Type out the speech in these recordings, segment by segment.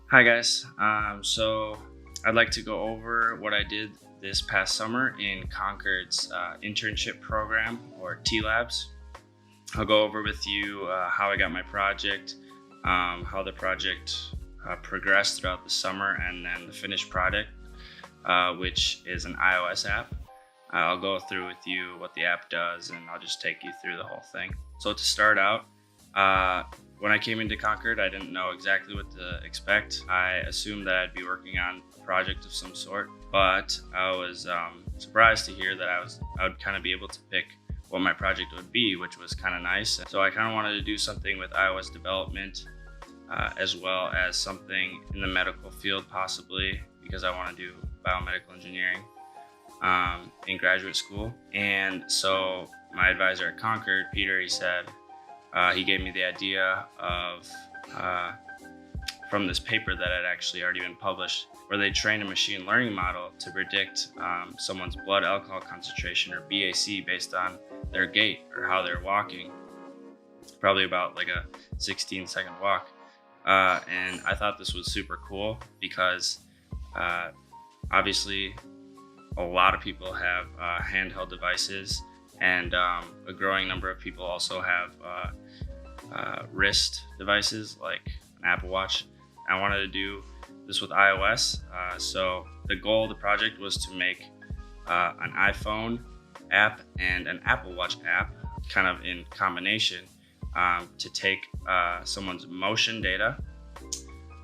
Hi guys. So I'd like to go over what I did this past summer in Concord's internship program, or T-Labs. I'll go over with you how I got my project, how the project progressed throughout the summer, and then the finished product, which is an iOS app. I'll go through with you what the app does, and I'll just take you through the whole thing. So to start out, when I came into Concord, I didn't know exactly what to expect. I assumed that I'd be working on a project of some sort, but I was surprised to hear that I would kind of be able to pick what my project would be, which was kind of nice. So I kind of wanted to do something with iOS development, as well as something in the medical field possibly, because I want to do biomedical engineering in graduate school. And so my advisor at Concord, Peter, he gave me the idea of from this paper that had actually already been published, where they trained a machine learning model to predict someone's blood alcohol concentration, or BAC, based on their gait or how they're walking. Probably about like a 16-second walk. And I thought this was super cool because obviously a lot of people have handheld devices, and a growing number of people also have wrist devices like an Apple Watch. I wanted to do this with iOS. So the goal of the project was to make an iPhone app and an Apple Watch app, kind of in combination, to take someone's motion data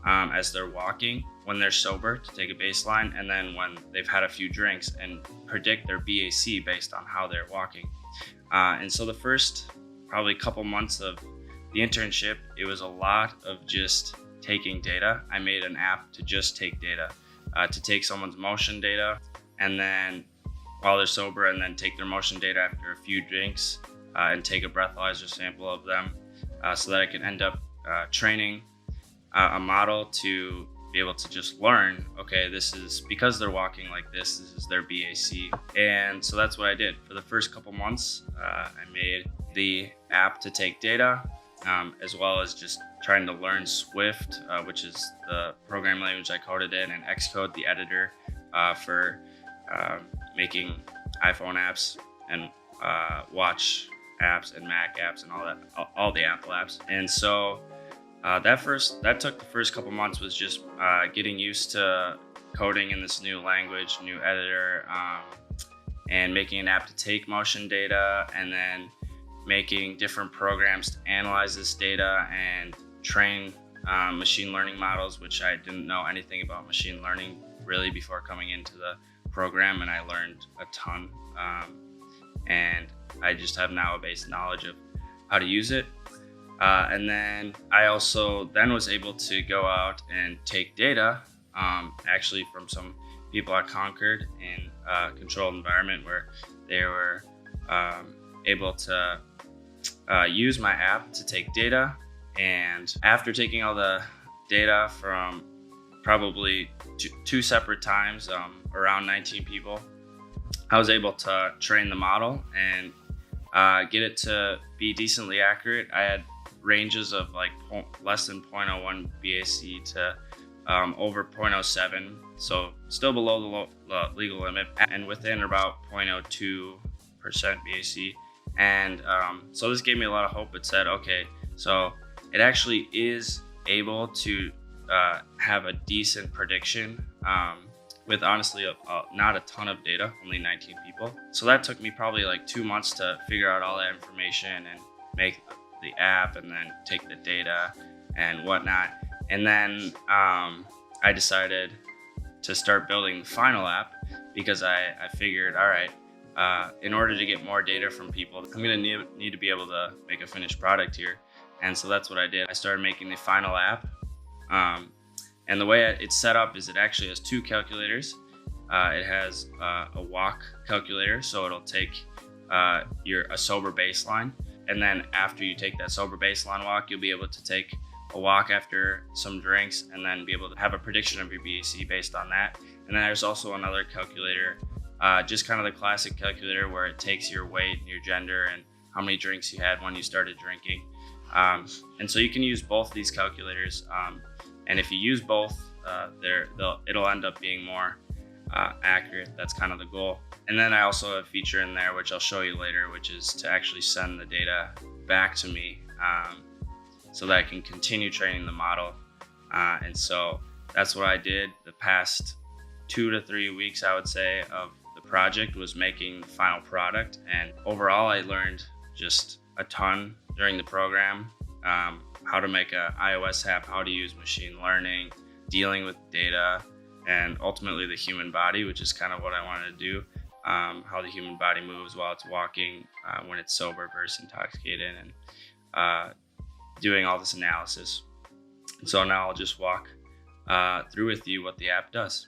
as they're walking, when they're sober, to take a baseline, and then when they've had a few drinks, and predict their BAC based on how they're walking. And so the first probably couple months of the internship, it was a lot of just taking data. I made an app to just take data, to take someone's motion data, and then while they're sober, and then take their motion data after a few drinks, and take a breathalyzer sample of them, so that I could end up training a model to be able to just learn, okay, this is because they're walking like this is their BAC. And so that's what I did. For the first couple months, I made the app to take data, as well as just trying to learn Swift, which is the programming language I coded in, and Xcode, the editor, for making iPhone apps and watch apps and Mac apps and all the Apple apps. And so that took the first couple months, was just getting used to coding in this new language, new editor, and making an app to take motion data, and then making different programs to analyze this data and train machine learning models, which I didn't know anything about machine learning really before coming into the program, and I learned a ton. And I just have now a base knowledge of how to use it. And then I also was able to go out and take data, actually from some people at Concord in a controlled environment, where they were able to use my app to take data. And after taking all the data from probably two separate times, around 19 people, I was able to train the model and get it to be decently accurate. I had ranges of like less than 0.01 BAC to over 0.07, so still below the legal limit, and within about 0.02% BAC. And so this gave me a lot of hope. It said, okay, so it actually is able to have a decent prediction with honestly not a ton of data, only 19 people. So that took me probably like 2 months to figure out all that information and make the app, and then take the data and whatnot. And then I decided to start building the final app, because I figured, all right, in order to get more data from people, I'm gonna need to be able to make a finished product here. And so that's what I did. I started making the final app. And the way it's set up is it actually has two calculators. It has a walk calculator, so it'll take a sober baseline. And then after you take that sober baseline walk, you'll be able to take a walk after some drinks, and then be able to have a prediction of your BAC based on that. And then there's also another calculator, just kind of the classic calculator, where it takes your weight and your gender and how many drinks you had when you started drinking. And so you can use both these calculators. And if you use both, it'll end up being more accurate. That's kind of the goal. And then I also have a feature in there, which I'll show you later, which is to actually send the data back to me so that I can continue training the model. And so that's what I did the past 2 to 3 weeks, I would say, of the project, was making the final product. And overall, I learned just a ton during the program, how to make an iOS app, how to use machine learning, dealing with data, and ultimately the human body, which is kind of what I wanted to do, how the human body moves while it's walking, when it's sober versus intoxicated, and doing all this analysis. So now I'll just walk through with you what the app does.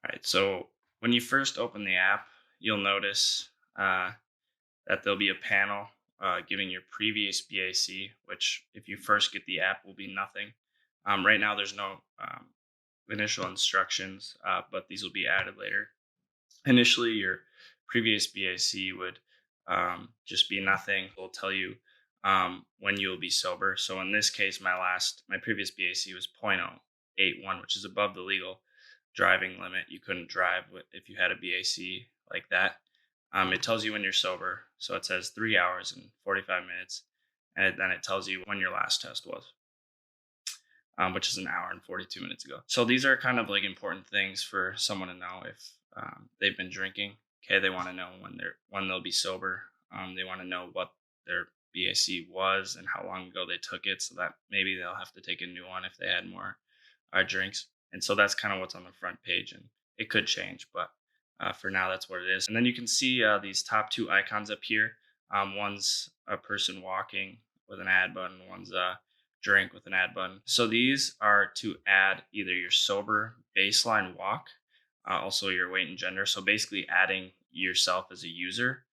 All right, so when you first open the app, you'll notice that there'll be a panel giving your previous BAC, which if you first get the app will be nothing. Right now there's no initial instructions, but these will be added later. Initially, your previous BAC would just be nothing. It'll tell you when you'll be sober. So in this case, my previous BAC was 0.081, which is above the legal driving limit. You couldn't drive if you had a BAC like that. It tells you when you're sober. So it says 3 hours and 45 minutes. And then it tells you when your last test was, which is 1 hour and 42 minutes ago. So these are kind of like important things for someone to know if they've been drinking. Okay, they want to know when they'll be sober. They want to know what their BAC was and how long ago they took it, so that maybe they'll have to take a new one if they had more drinks. And so that's kind of what's on the front page, and it could change, but for now that's what it is. And then you can see these top 2 icons up here. One's a person walking with an add button, one's a drink with an add button. So these are to add either your sober baseline walk, also your weight and gender. So basically adding yourself as a user.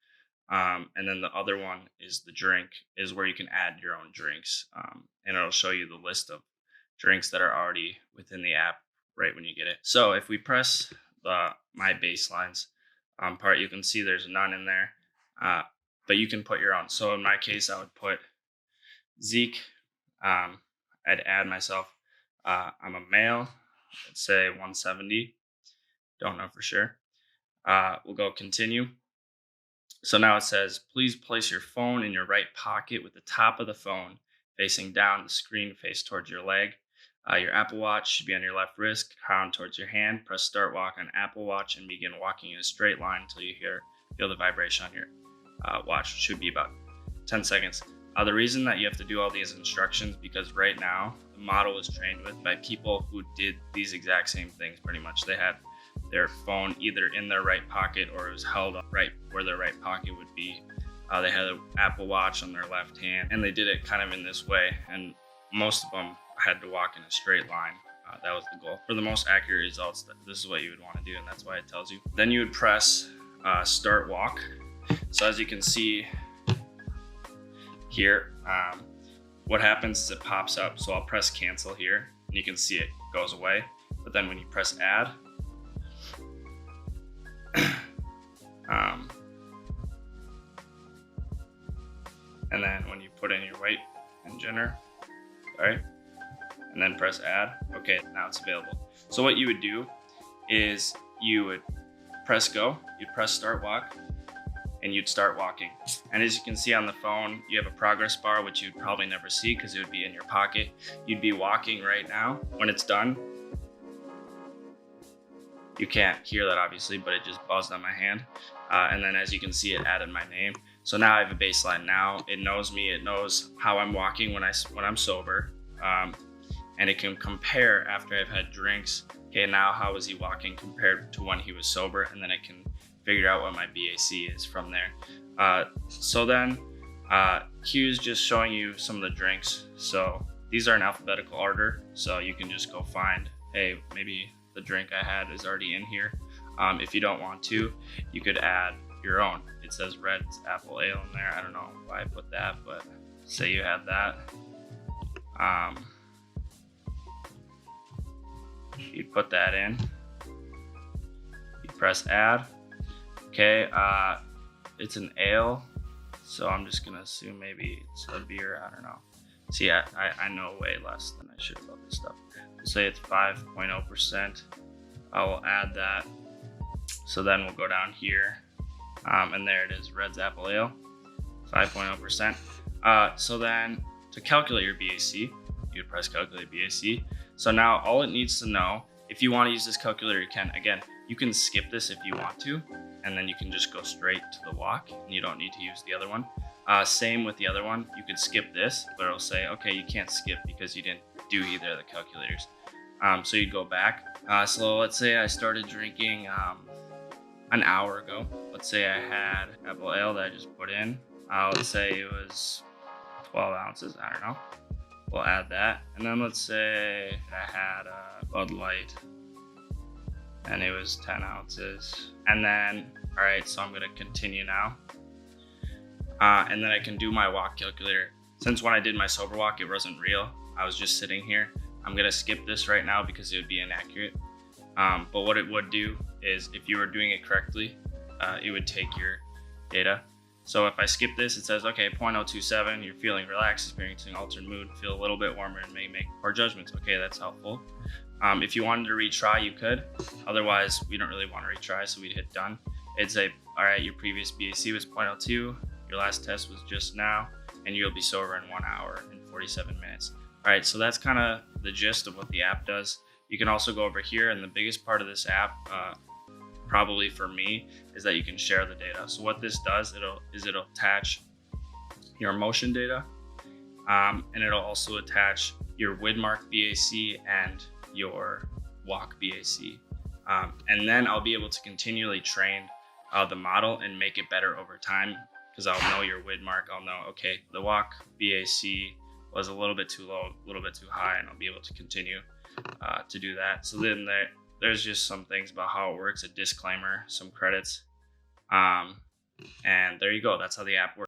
And then the other one is the drink, is where you can add your own drinks. And it'll show you the list of drinks that are already within the app right when you get it. So if we press the My Baselines part, you can see there's none in there, but you can put your own. So in my case, I would put Zeke. I'd add myself. I'm a male. Let's say 170. Don't know for sure. We'll go continue. So now it says, please place your phone in your right pocket with the top of the phone facing down, the screen face towards your leg. Your Apple Watch should be on your left wrist, crown towards your hand. Press start walk on Apple Watch and begin walking in a straight line until you feel the vibration on your watch, which should be about 10 seconds. The reason that you have to do all these instructions, because right now the model was trained by people who did these exact same things pretty much. They had their phone either in their right pocket or it was held up right where their right pocket would be. They had an Apple Watch on their left hand, and they did it kind of in this way, and most of them had to walk in a straight line. That was the goal. For the most accurate results, this is what you would want to do, and that's why it tells you. Then you would press start walk. So as you can see here, what happens is it pops up. So I'll press cancel here, and you can see it goes away. But then when you press add, and then when you put in your weight and gender, right, and then press add, okay, now it's available. So what you would do is you would press go, you'd press start walk, and you'd start walking. And as you can see on the phone, you have a progress bar, which you'd probably never see because it would be in your pocket. You'd be walking right now. When it's done, you can't hear that obviously, but it just buzzed on my hand. And then as you can see, it added my name. So now I have a baseline. Now it knows me, it knows how I'm walking when I'm sober. And it can compare after I've had drinks. Okay, now how is he walking compared to when he was sober? And then it can figure out what my BAC is from there. So then here's just showing you some of the drinks. So these are in alphabetical order. So you can just go find, hey, maybe the drink I had is already in here. If you don't want to, you could add your own. It says red apple ale in there. I don't know why I put that, but say you had that. You'd put that in. You press add. Okay, it's an ale, so I'm just gonna assume maybe it's a beer. I don't know. See, I know way less than I should about this stuff. We'll say it's 5.0%. I will add that. So then we'll go down here, and there it is, Red's Apple Ale, 5.0%. So then to calculate your BAC, you would press calculate BAC. So now all it needs to know, if you want to use this calculator, you can. Again, you can skip this if you want to, and then you can just go straight to the walk, and you don't need to use the other one. Same with the other one, you could skip this, but it'll say, okay, you can't skip because you didn't do either of the calculators. So you'd go back. So let's say I started drinking an hour ago. Let's say I had apple ale that I just put in. Let's say it was 12 ounces, I don't know. We'll add that. And then let's say I had a Bud Light and it was 10 ounces. And then, all right, so I'm gonna continue now. And then I can do my walk calculator. Since when I did my sober walk, it wasn't real. I was just sitting here. I'm gonna skip this right now because it would be inaccurate. But what it would do is if you were doing it correctly, it would take your data. So if I skip this, it says, okay, 0.027, you're feeling relaxed, experiencing altered mood, feel a little bit warmer and may make poor judgments. Okay, that's helpful. If you wanted to retry, you could. Otherwise, we don't really want to retry, so we'd hit done. It'd say, all right, your previous BAC was 0.02, your last test was just now, and you'll be sober in 1 hour and 47 minutes. All right, so that's kind of the gist of what the app does. You can also go over here, and the biggest part of this app, probably for me, is that you can share the data. So what this does, it'll attach your motion data, and it'll also attach your Widmark BAC and your walk BAC. And then I'll be able to continually train the model and make it better over time, because I'll know your Widmark. I'll know, okay, the walk BAC was a little bit too low, a little bit too high, and I'll be able to continue to do that. So then there's just some things about how it works, a disclaimer, some credits, and there you go. That's how the app works.